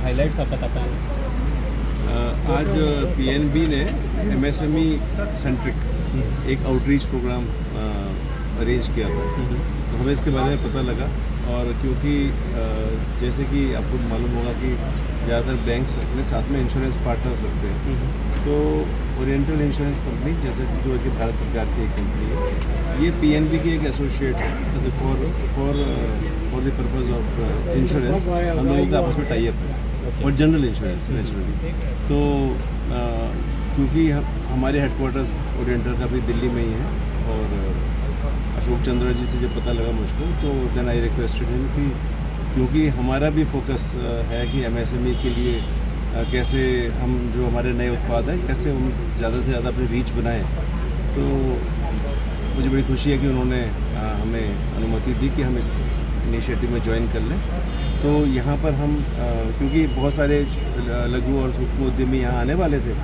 Highlights आप बता पाएंगे? आज पीएनबी ने एमएसएमई सेंट्रिक एक आउटरीच प्रोग्राम अरेंज किया था। तो हमें इसके बारे में पता लगा, और क्योंकि जैसे कि आपको मालूम होगा कि ज़्यादातर बैंक्स अपने साथ में इंश्योरेंस पार्टनर्स रखते हैं, तो ओरिएंटल इंश्योरेंस कंपनी जैसे जो कि भारत सरकार की एक कंपनी है, ये पीएनबी की एक associate for the purpose of insurance हम लोगों का आपस में टाई अप है, और जनरल इंश्योरेंस नेचुरली। तो क्योंकि हमारे हेडक्वार्टर्स ओरिएंटल का भी दिल्ली में ही है, और अशोक चंद्रा जी से जब पता लगा मुझको, तो देन आई रिक्वेस्टेड हिम कि क्योंकि हमारा भी फोकस है कि एमएसएमई के लिए कैसे हम जो हमारे नए उत्पाद हैं कैसे हम ज़्यादा से ज़्यादा अपनी रीच बनाएं। तो मुझे बड़ी खुशी है कि उन्होंने हमें अनुमति दी कि हम इस इनिशिएटिव में ज्वाइन कर लें। तो यहाँ पर हम क्योंकि बहुत सारे लघु और सूक्ष्म उद्यमी यहाँ आने वाले थे,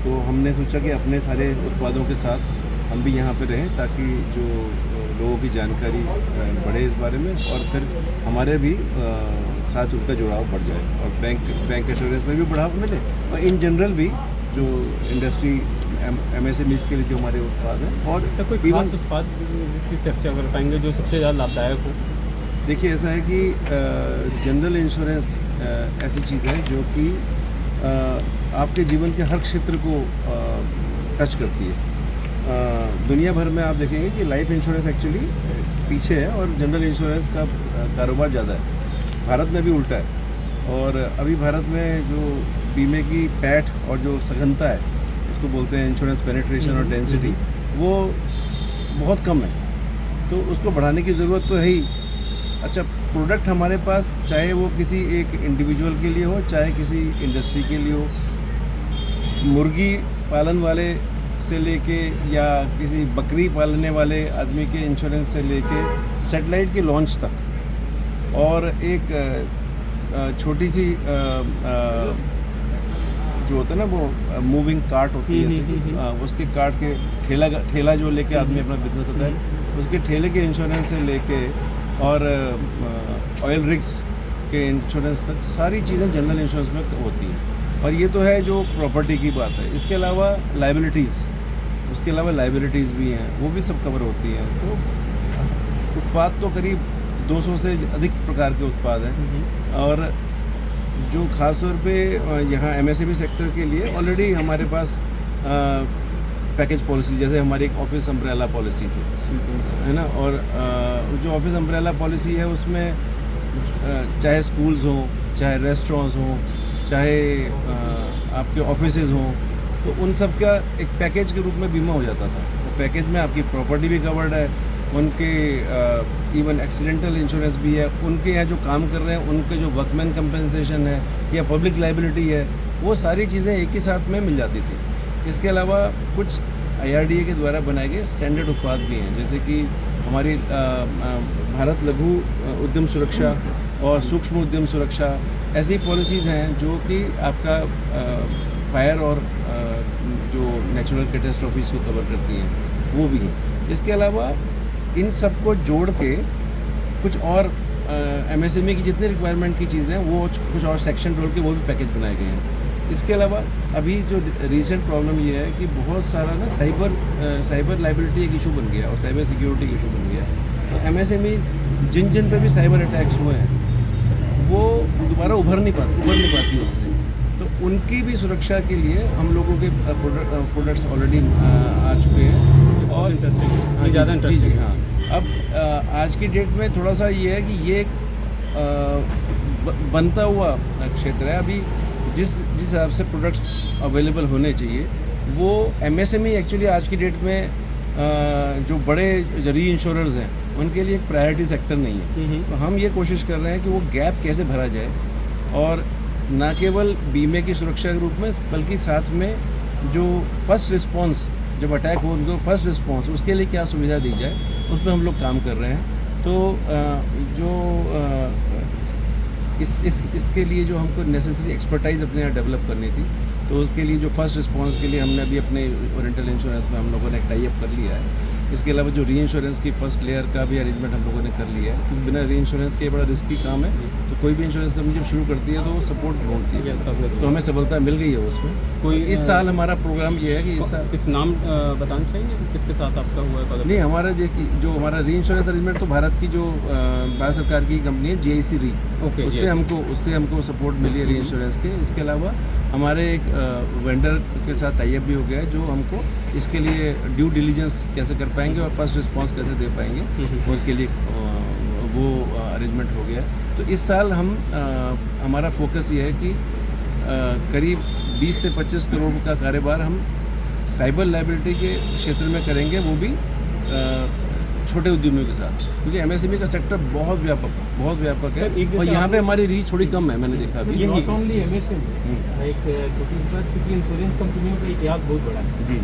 तो हमने सोचा कि अपने सारे उत्पादों के साथ हम भी यहाँ पे रहें, ताकि जो लोगों की जानकारी बढ़े इस बारे में, और फिर हमारे भी साथ उनका जुड़ाव बढ़ जाए, और बैंक एश्योरेंस में भी बढ़ावा मिले, और इन जनरल भी जो इंडस्ट्री एमएसएमईज के लिए जो हमारे उत्पाद हैं। और कोई खास उत्पाद की चर्चा कर पाएंगे जो सबसे ज़्यादा लाभदायक हो? देखिए, ऐसा है कि जनरल इंश्योरेंस ऐसी चीज़ है जो कि आपके जीवन के हर क्षेत्र को टच करती है। दुनिया भर में आप देखेंगे कि लाइफ इंश्योरेंस एक्चुअली पीछे है और जनरल इंश्योरेंस का कारोबार ज़्यादा है। भारत में भी उल्टा है, और अभी भारत में जो बीमे की पैठ और जो सघनता है, इसको बोलते हैं इंश्योरेंस पेनिट्रेशन और डेंसिटी, वो बहुत कम है। तो उसको बढ़ाने की ज़रूरत तो है ही। अच्छा, प्रोडक्ट हमारे पास चाहे वो किसी एक इंडिविजुअल के लिए हो, चाहे किसी इंडस्ट्री के लिए हो, मुर्गी पालन वाले से लेके या किसी बकरी पालने वाले आदमी के इंश्योरेंस से लेके सैटेलाइट के लॉन्च तक, और एक छोटी सी जो होता है ना वो मूविंग कार्ट होती है, उसके कार्ट के ठेला जो लेके आदमी अपना बिजनेस करता है, उसके ठेले के इंश्योरेंस से लेके और ऑयल रिग्स के इंश्योरेंस तक सारी चीज़ें जनरल इंश्योरेंस में होती हैं। और ये तो है जो प्रॉपर्टी की बात है। इसके अलावा लाइबिलिटीज़ भी हैं, वो भी सब कवर होती हैं। तो उत्पाद तो करीब 200 से अधिक प्रकार के उत्पाद हैं, और जो ख़ास तौर पे यहाँ एमएसएमई सेक्टर के लिए ऑलरेडी हमारे पास पैकेज पॉलिसी, जैसे हमारी एक ऑफिस अम्ब्रेला पॉलिसी थी, है ना, और जो ऑफिस अम्ब्रेला पॉलिसी है उसमें चाहे स्कूल्स हों, चाहे रेस्टोरेंट्स हों, चाहे आपके ऑफिसेज़ हों, तो उन सब का एक पैकेज के रूप में बीमा हो जाता था। तो पैकेज में आपकी प्रॉपर्टी भी कवर्ड है, उनके इवन एक्सीडेंटल इंश्योरेंस भी है, उनके यहाँ जो काम कर रहे हैं उनके जो वर्कमैन कंपनसेशन है या पब्लिक लाइबिलिटी है, वो सारी चीज़ें एक ही साथ में मिल जाती थी। इसके अलावा कुछ IRDA के द्वारा बनाए गए स्टैंडर्ड उत्पाद भी हैं, जैसे कि हमारी भारत लघु उद्यम सुरक्षा और सूक्ष्म उद्यम सुरक्षा, ऐसी पॉलिसीज़ हैं जो कि आपका फायर और जो नेचुरल कैटेस्ट्रॉफीज़ को कवर करती हैं, वो भी हैं। इसके अलावा इन सब को जोड़ के कुछ और MSME की जितनी रिक्वायरमेंट की चीज़ें हैं वो कुछ और सेक्शन जोड़ के वो भी पैकेज बनाए गए हैं। इसके अलावा अभी जो रीसेंट प्रॉब्लम ये है कि बहुत सारा ना साइबर लाइबिलिटी एक इशू बन गया और साइबर सिक्योरिटी इशू बन गया। तो MSMEs जिन पे भी साइबर अटैक्स हुए हैं वो दोबारा उभर नहीं पाती उससे। तो उनकी भी सुरक्षा के लिए हम लोगों के प्रोडक्ट्स ऑलरेडी आ चुके हैं। और ज़्यादा इंटरेस्टिंग। हाँ, अब आज की डेट में थोड़ा सा ये है कि ये बनता हुआ क्षेत्र है। अभी जिस हिसाब से प्रोडक्ट्स अवेलेबल होने चाहिए वो MSME एक्चुअली आज की डेट में जो बड़े री इंश्योरर्स हैं उनके लिए एक प्रायोरिटी सेक्टर नहीं है। तो हम ये कोशिश कर रहे हैं कि वो गैप कैसे भरा जाए, और ना केवल बीमे की सुरक्षा के रूप में बल्कि साथ में जो फर्स्ट रिस्पांस, जब अटैक हो उनको फर्स्ट रिस्पांस, उसके लिए क्या सुविधा दी जाए, उस पर हम लोग काम कर रहे हैं। तो इसके लिए जो हमको नेसेसरी एक्सपर्टाइज अपने यहाँ डेवलप करनी थी, तो उसके लिए जो फर्स्ट रिस्पांस के लिए हमने अभी अपने ओरिएंटल इंश्योरेंस में हम लोगों ने टाई अप कर लिया है। इसके अलावा जो री इंश्योरेंस की फर्स्ट लेयर का भी अरेंजमेंट हम लोगों ने कर लिया है, क्योंकि बिना री इंश्योरेंस के बड़ा रिस्की काम है। तो कोई भी इंश्योरेंस कंपनी जब शुरू करती है तो वो सपोर्ट ढूंढती है, Yes, obviously. तो हमें सफलता मिल गई है उसमें। कोई इस साल हमारा प्रोग्राम ये है कि इस साल किस नाम बताना चाहेंगे किसके साथ आपका हुआ है नहीं, हमारा जो हमारा री इंश्योरेंस अरेंजमेंट तो भारत की जो भारत सरकार की कंपनी है GIC री, ओके, उससे हमको सपोर्ट मिली है री इंश्योरेंस के। इसके अलावा हमारे एक वेंडर के साथ टाई अप भी हो गया है जो हमको इसके लिए ड्यू डिलीजेंस कैसे कर पाएंगे और फर्स्ट रिस्पांस कैसे दे पाएंगे उसके लिए वो अरेंजमेंट हो गया है। तो इस साल हमारा फोकस ये है कि करीब 20 से 25 करोड़ का कारोबार हम साइबर लाइबिलिटी के क्षेत्र में करेंगे, वो भी छोटे उद्यमियों के साथ, क्योंकि MSME का सेक्टर बहुत व्यापक है सर, एक और जैसे यहाँ आप- पे हमारी रीच थोड़ी कम है, मैंने देखा अभी। यही- नॉट ओनली MSME, एक छोटी सी बात, क्योंकि इंश्योरेंस कंपनियों का इतिहास बहुत बड़ा है जी,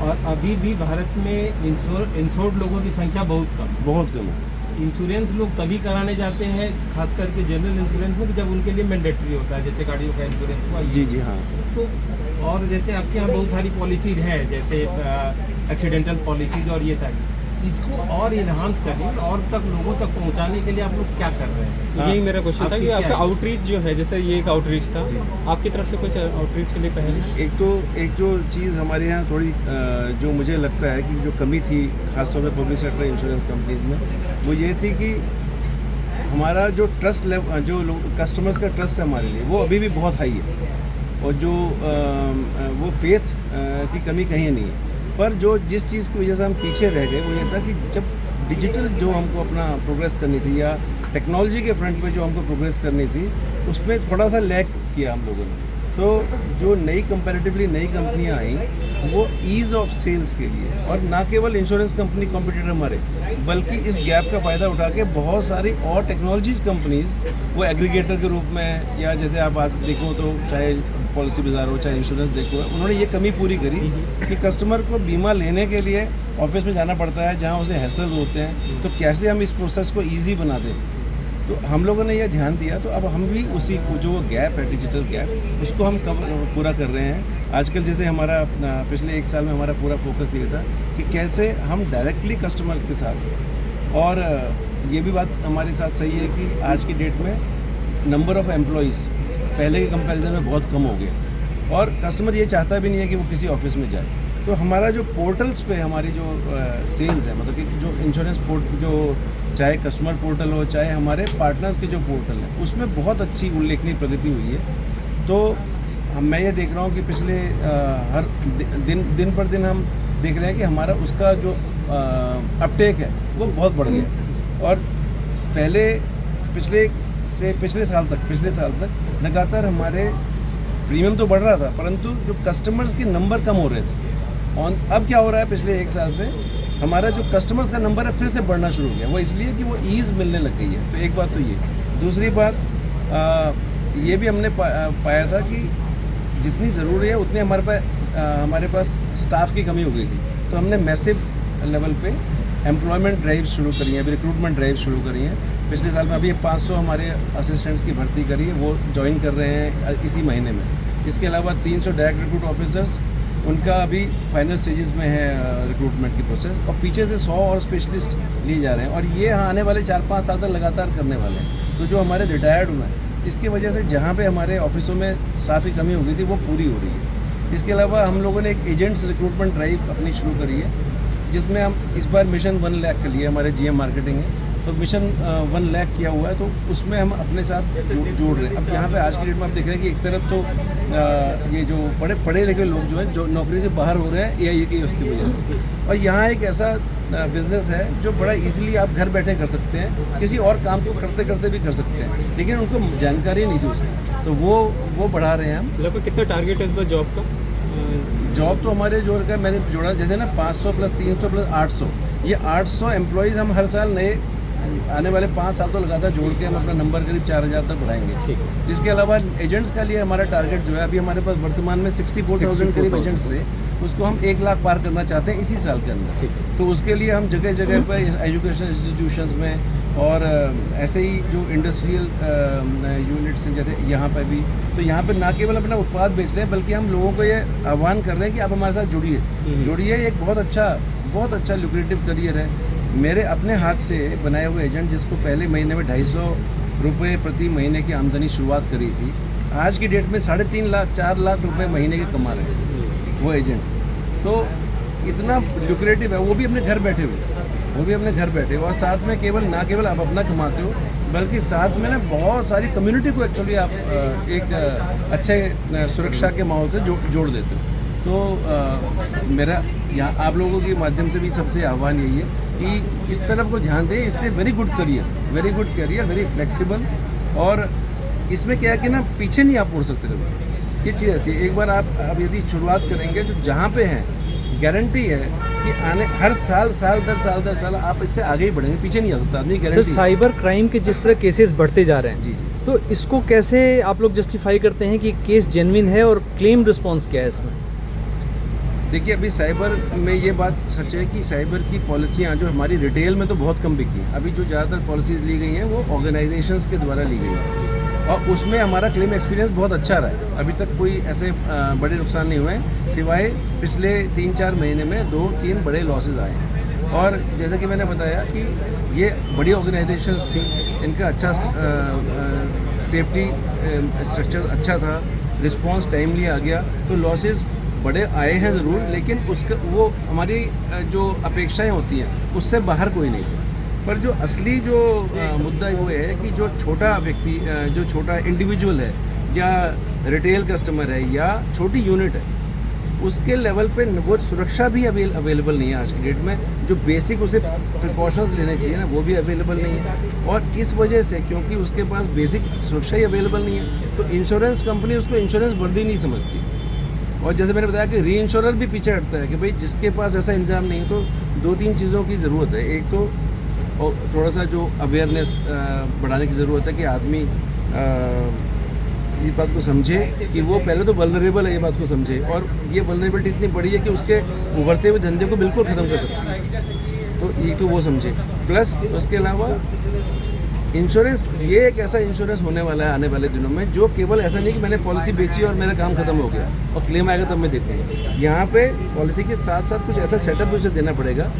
और अभी भी भारत में इंश्योर्ड लोगों की संख्या बहुत कम है। बहुत कम है। इंश्योरेंस लोग तभी कराने जाते हैं, खास करके जनरल इंश्योरेंस में, कि जब उनके लिए मैंडेटरी होता है, जैसे गाड़ियों का इंश्योरेंस हुआ ये। जी हाँ। तो और जैसे आपके यहाँ बहुत सारी पॉलिसीज हैं, जैसे एक्सीडेंटल पॉलिसीज और ये सारी, इसको और इन्हांस करने और तक लोगों तक पहुँचाने के लिए आप लोग क्या कर रहे हैं? यही मेरा क्वेश्चन था आपकी कि क्या आपका है? आउटरीच जो है, जैसे ये एक आउटरीच था, आपकी तरफ से कुछ आउटरीच के लिए पहले एक जो चीज़ हमारे यहाँ थोड़ी जो मुझे लगता है कि जो कमी थी खासतौर पर पब्लिक सेक्टर इंश्योरेंस कंपनीज में, वो ये थी कि हमारा जो ट्रस्ट लेवल, जो कस्टमर्स का ट्रस्ट है हमारे लिए, वो अभी भी बहुत हाई है और जो वो फेथ की कमी कहीं नहीं है। पर जो जिस चीज़ की वजह से हम पीछे रह गए वो ये था कि जब डिजिटल जो हमको अपना प्रोग्रेस करनी थी या टेक्नोलॉजी के फ्रंट में जो हमको प्रोग्रेस करनी थी, उसमें थोड़ा सा लैग किया हम लोगों ने। तो जो कंपैरेटिवली नई कंपनियां आई, वो ईज़ ऑफ सेल्स के लिए, और ना केवल इंश्योरेंस कंपनी कॉम्पिटिटर हमारे, बल्कि इस गैप का फ़ायदा उठा के बहुत सारी और टेक्नोलॉजीज कंपनीज वो एग्रीगेटर के रूप में, या जैसे आप देखो तो चाहे पॉलिसी बाजार हो चाहे इंश्योरेंस देखो, उन्होंने ये कमी पूरी करी कि कस्टमर को बीमा लेने के लिए ऑफिस में जाना पड़ता है जहाँ उसे हैसल होते हैं, तो कैसे हम इस प्रोसेस को ईजी बना दें। तो हम लोगों ने यह ध्यान दिया, तो अब हम भी उसी जो गैप है, डिजिटल गैप, उसको हम पूरा कर रहे हैं। आजकल जैसे हमारा पिछले 1 साल में हमारा पूरा फोकस ये था कि कैसे हम डायरेक्टली कस्टमर्स के साथ, और ये भी बात हमारे साथ सही है कि आज की डेट में नंबर ऑफ़ एम्प्लॉइज़ पहले के कंपैरिजन में बहुत कम हो गए, और कस्टमर ये चाहता भी नहीं है कि वो किसी ऑफिस में जाए। तो हमारा जो पोर्टल्स पे हमारी जो सेल्स है, मतलब कि जो इंश्योरेंस जो चाहे कस्टमर पोर्टल हो चाहे हमारे पार्टनर्स के जो पोर्टल हैं, उसमें बहुत अच्छी उल्लेखनीय प्रगति हुई है। तो मैं ये देख रहा हूँ कि पिछले हर दिन पर दिन हम देख रहे हैं कि हमारा उसका जो अपटेक है वो बहुत बढ़ गया, और पिछले साल तक लगातार हमारे प्रीमियम तो बढ़ रहा था, परंतु जो कस्टमर्स के नंबर कम हो रहे थे। अब क्या हो रहा है, पिछले 1 साल से हमारा जो कस्टमर्स का नंबर है फिर से बढ़ना शुरू हो गया। वो इसलिए कि वो ईज़ मिलने लग गई है। तो एक बात तो ये, दूसरी बात ये भी हमने पाया था कि जितनी ज़रूरी है उतने हमारे पास स्टाफ की कमी हो गई थी। तो हमने मैसिव लेवल पे एम्प्लॉयमेंट ड्राइव शुरू करी है, अभी रिक्रूटमेंट ड्राइव शुरू करी है। पिछले साल में अभी 500 हमारे असिस्टेंट्स की भर्ती करी है, वो ज्वाइन कर रहे हैं इसी महीने में। इसके अलावा 300 डायरेक्ट रिक्रूट ऑफिसर्स, उनका अभी फाइनल स्टेजेस में है रिक्रूटमेंट की प्रोसेस, और पीछे से 100 और स्पेशलिस्ट लिए जा रहे हैं, और ये आने वाले 4-5 साल तक लगातार करने वाले हैं। तो जो हमारे रिटायर्ड हुए हैं, इसकी वजह से जहाँ पे हमारे ऑफिसों में स्टाफ की कमी हो गई थी वो पूरी हो रही है। इसके अलावा हम लोगों ने एक एजेंट्स रिक्रूटमेंट ड्राइव अपनी शुरू करी है, जिसमें हम इस बार मिशन 1 लाख के लिए हमारे GM मार्केटिंग है, तो मिशन 1 लाख किया हुआ है, तो उसमें हम अपने साथ जोड़ रहे हैं। अब यहाँ पे आज की डेट में आप देख रहे हैं कि एक तरफ तो ये जो पढ़े लिखे लोग जो हैं जो नौकरी से बाहर हो रहे हैं AI की उसकी वजह से, और यहाँ एक ऐसा बिज़नेस है जो बड़ा इजीली आप घर बैठे कर सकते हैं, किसी और काम को करते करते भी कर सकते हैं, लेकिन उनको जानकारी नहीं थी उसकी, तो वो बढ़ा रहे हैं हम। लगभग कितना टारगेट है इस बार जॉब का? जॉब तो हमारे जोड़ का मैंने जोड़ा, जैसे ना 500 प्लस 300 प्लस 800, ये 800 एम्प्लॉयज़ हम हर साल नए आने वाले 5 साल तो लगातार जोड़ के हम अपना नंबर करीब 4000 तक बढ़ाएंगे। इसके अलावा एजेंट्स का लिए हमारा टारगेट जो है, अभी हमारे पास वर्तमान में 64,000 करीब एजेंट्स थे, उसको हम 1 लाख पार करना चाहते हैं इसी साल के अंदर। तो उसके लिए हम जगह जगह पर एजुकेशन इंस्टीट्यूशंस में और ऐसे ही जो इंडस्ट्रियल यूनिट्स हैं जैसे यहाँ पर भी, तो यहाँ पर ना केवल अपना उत्पाद बेच रहे हैं, बल्कि हम लोगों को ये आह्वान कर रहे हैं कि आप हमारे साथ जुड़िए। एक बहुत अच्छा लुक्रेटिव करियर है। मेरे अपने हाथ से बनाए हुए एजेंट, जिसको पहले महीने में 250 रुपए प्रति महीने की आमदनी शुरुआत करी थी, आज की डेट में 3.5 लाख 4 लाख रुपए महीने के कमा रहे हैं वो एजेंट्स। तो इतना लुक्रेटिव है, वो भी अपने घर बैठे हुए, और साथ में ना केवल आप अपना कमाते हो, बल्कि साथ में ना बहुत सारी कम्युनिटी को एक्चुअली आप एक अच्छे सुरक्षा के माहौल से जोड़ देते हो। तो मेरा यहाँ आप लोगों के माध्यम से भी सबसे आह्वान यही है कि इस तरफ को ध्यान दें। इससे very good career, very flexible, और इसमें क्या है कि ना पीछे नहीं आप मुड़ सकते कभी। ये चीज़ ऐसी है, एक बार आप यदि शुरुआत करेंगे जो जहाँ पे हैं, गारंटी है कि आने हर साल दर साल आप इससे आगे ही बढ़ेंगे, पीछे नहीं आ सकता आदमी, सर गारंटी। साइबर क्राइम के जिस तरह केसेस बढ़ते जा रहे हैं, जी। तो इसको कैसे आप लोग जस्टिफाई करते हैं कि केस जेन्युइन है और क्लेम रिस्पॉन्स क्या है इसमें? देखिए, अभी साइबर में ये बात सच है कि साइबर की पॉलिसियाँ जो हमारी रिटेल में तो बहुत कम बिकी हैं। अभी जो ज़्यादातर पॉलिसीज़ ली गई हैं वो ऑर्गेनाइजेशंस के द्वारा ली गई हैं, और उसमें हमारा क्लेम एक्सपीरियंस बहुत अच्छा रहा है। अभी तक कोई ऐसे बड़े नुकसान नहीं हुए हैं, सिवाय पिछले 3-4 महीने में 2-3 बड़े लॉसेज आए हैं। और जैसा कि मैंने बताया कि ये बड़ी ऑर्गेनाइजेशंस थी, इनका अच्छा सेफ्टी स्ट्रक्चर अच्छा था, रिस्पॉन्स टाइमली आ गया, तो लॉसेज बड़े आए हैं ज़रूर, लेकिन उसका वो हमारी जो अपेक्षाएं होती हैं उससे बाहर कोई नहीं था। पर जो असली जो मुद्दा वो है कि जो छोटा व्यक्ति, जो छोटा इंडिविजुअल है या रिटेल कस्टमर है या छोटी यूनिट है, उसके लेवल पे वो सुरक्षा भी अवेलेबल नहीं है आज की डेट में। जो बेसिक उसे प्रिकॉशंस लेने चाहिए ना, वो भी अवेलेबल नहीं है। और इस वजह से, क्योंकि उसके पास बेसिक सुरक्षा ही अवेलेबल नहीं है, तो इंश्योरेंस कंपनी उसको इंश्योरेंस वर्दी नहीं समझती। और जैसे मैंने बताया कि री इंश्योरर भी पीछे हटता है कि भाई जिसके पास ऐसा इंतजाम नहीं है, तो 2-3 चीज़ों की ज़रूरत है। एक तो थोड़ा सा जो अवेयरनेस बढ़ाने की ज़रूरत है कि आदमी इस बात को समझे कि वो पहले तो वल्नरेबल है, ये बात को समझे, और ये वल्नरेबिलिटी इतनी बड़ी है कि उसके उभरते हुए धंधे को बिल्कुल ख़त्म कर सकती है। तो ये तो वो समझे, प्लस उसके अलावा इंश्योरेंस, ये एक ऐसा इंश्योरेंस होने वाला है आने वाले दिनों में, जो केवल ऐसा नहीं कि मैंने पॉलिसी बेची और मेरा काम खत्म हो गया और क्लेम आएगा तब मैं देखूँगा। यहाँ पे पॉलिसी के साथ साथ कुछ ऐसा सेटअप भी उसे देना पड़ेगा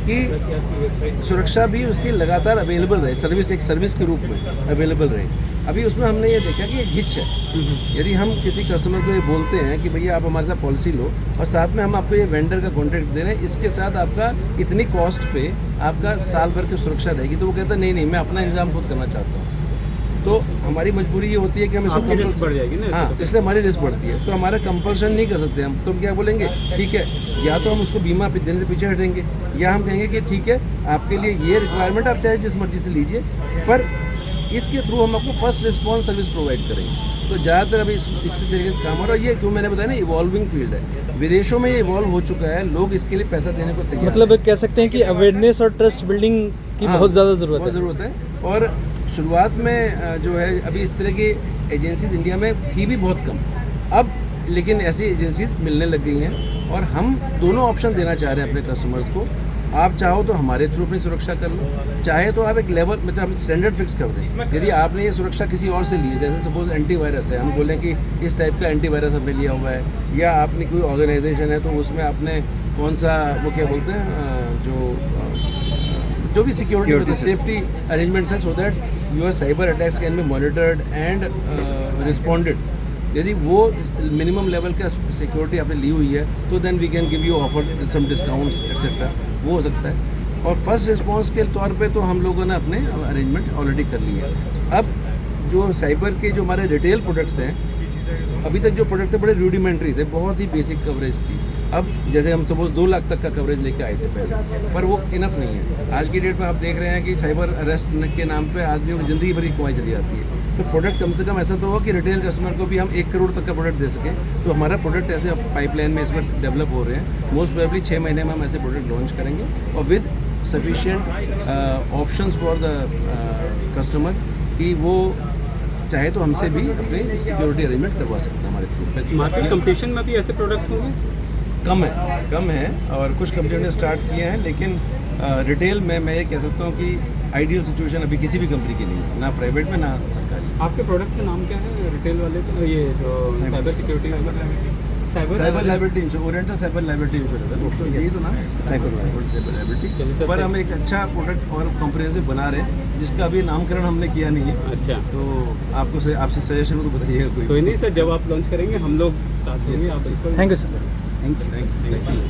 कि सुरक्षा भी उसकी लगातार अवेलेबल रहे, एक सर्विस के रूप में अवेलेबल रहे। अभी उसमें हमने ये देखा कि एक हिच है। यदि हम किसी कस्टमर को ये बोलते हैं कि भैया आप हमारे साथ पॉलिसी लो और साथ में हम आपको ये वेंडर का कॉन्ट्रैक्ट दे रहे हैं, इसके साथ आपका इतनी कॉस्ट पे आपका साल भर की सुरक्षा रहेगी, तो वो कहता है नहीं मैं अपना इंतजाम खुद करना चाहता हूँ। तो हमारी मजबूरी ये होती है कि हम इसको रिस्क बढ़ जाएगी ना। हाँ, इसलिए हमारी रिस्क बढ़ती है, तो हमारा कंपल्शन नहीं कर सकते हम। तो हम क्या बोलेंगे, ठीक है, या तो हम उसको बीमा देने से पीछे हटेंगे, या हम कहेंगे कि ठीक है आपके लिए ये रिक्वायरमेंट, आप चाहे जिस मर्जी से लीजिए, पर इसके थ्रू हम आपको फर्स्ट रिस्पॉन्स सर्विस प्रोवाइड करेंगे। तो ज़्यादातर अभी इसी तरीके से काम हो रहा है। ये क्यों मैंने बताया ना, इवॉल्विंग फील्ड है, विदेशों में ये इवॉल्व हो चुका है, लोग इसके लिए पैसा देने को तैयार मतलब कह सकते हैं कि अवेयरनेस और ट्रस्ट बिल्डिंग की बहुत ज़्यादा ज़रूरत है। और शुरुआत में जो है अभी इस तरह की एजेंसीज इंडिया में थी भी बहुत कम, अब लेकिन ऐसी एजेंसीज मिलने लग गई हैं, और हम दोनों ऑप्शन देना चाह रहे हैं अपने कस्टमर्स को। आप चाहो तो हमारे थ्रू अपनी सुरक्षा कर लो, चाहे तो आप एक लेवल मतलब हम स्टैंडर्ड फिक्स कर दें। यदि आपने ये सुरक्षा किसी और से ली है, जैसे सपोज एंटीवायरस है, हम बोलें कि इस टाइप का एंटीवायरस हमने लिया हुआ है, या आपने कोई ऑर्गेनाइजेशन है तो उसमें आपने कौन सा वो क्या बोलते हैं जो भी सिक्योरिटी सेफ्टी अरेंजमेंट्स है, so that your cyber attacks can be monitored and responded. यदि वो मिनिमम लेवल का सिक्योरिटी आपने ली हुई है, तो then we can give you offer some discounts etcetera, वो हो सकता है। और फर्स्ट रिस्पांस के तौर पे तो हम लोगों ने अपने अरेंजमेंट ऑलरेडी कर लिए हैं। अब जो साइबर के जो हमारे रिटेल प्रोडक्ट्स हैं, अभी तक जो प्रोडक्ट थे बड़े रूडिमेंट्री थे, बहुत ही बेसिक कवरेज थी। अब जैसे हम सपोज 2 लाख तक का कवरेज लेके आए थे पहले, पर वो इनफ नहीं है। आज की डेट में आप देख रहे हैं कि साइबर अरेस्ट के नाम पे आदमियों की ज़िंदगी भर की कमाई चली जाती है। तो प्रोडक्ट कम से कम ऐसा तो हो कि रिटेल कस्टमर को भी हम 1 करोड़ तक का प्रोडक्ट दे सकें। तो हमारा प्रोडक्ट ऐसे पाइपलाइन में इसमें डेवलप हो रहे हैं। मोस्ट प्रोबेबली 6 महीने में हम ऐसे प्रोडक्ट लॉन्च करेंगे, और with sufficient options for the customer कि वो चाहे तो हमसे भी अपने सिक्योरिटी अरेंजमेंट करवा सकते हैं हमारे थ्रू। मार्केट कंपटीशन में भी ऐसे प्रोडक्ट होंगे? कम है और कुछ कंपनियों ने स्टार्ट किए हैं, लेकिन रिटेल में मैं ये कह सकता हूँ कि आइडियल सिचुएशन अभी किसी भी कंपनी की नहीं है, ना प्राइवेट में ना सरकारी। आपके प्रोडक्ट का नाम क्या है रिटेल वाले का, ये जो साइबर सिक्योरिटी वाला? Cyber liability insurance, oriental cyber liability insurance है तो यही तो नाम है, साइबर लाइबिलिटी। चलिए सर, पर हम एक अच्छा प्रोडक्ट और कॉम्प्रिहेंसिव बना रहे हैं जिसका अभी नामकरण हमने किया नहीं है, अच्छा, तो आपसे सजेशन हो तो बताइएगा कोई। कोई नहीं सर, जब आप लॉन्च करेंगे हम लोग साथ देंगे, आप बिल्कुल। Thank you sir. Thank you.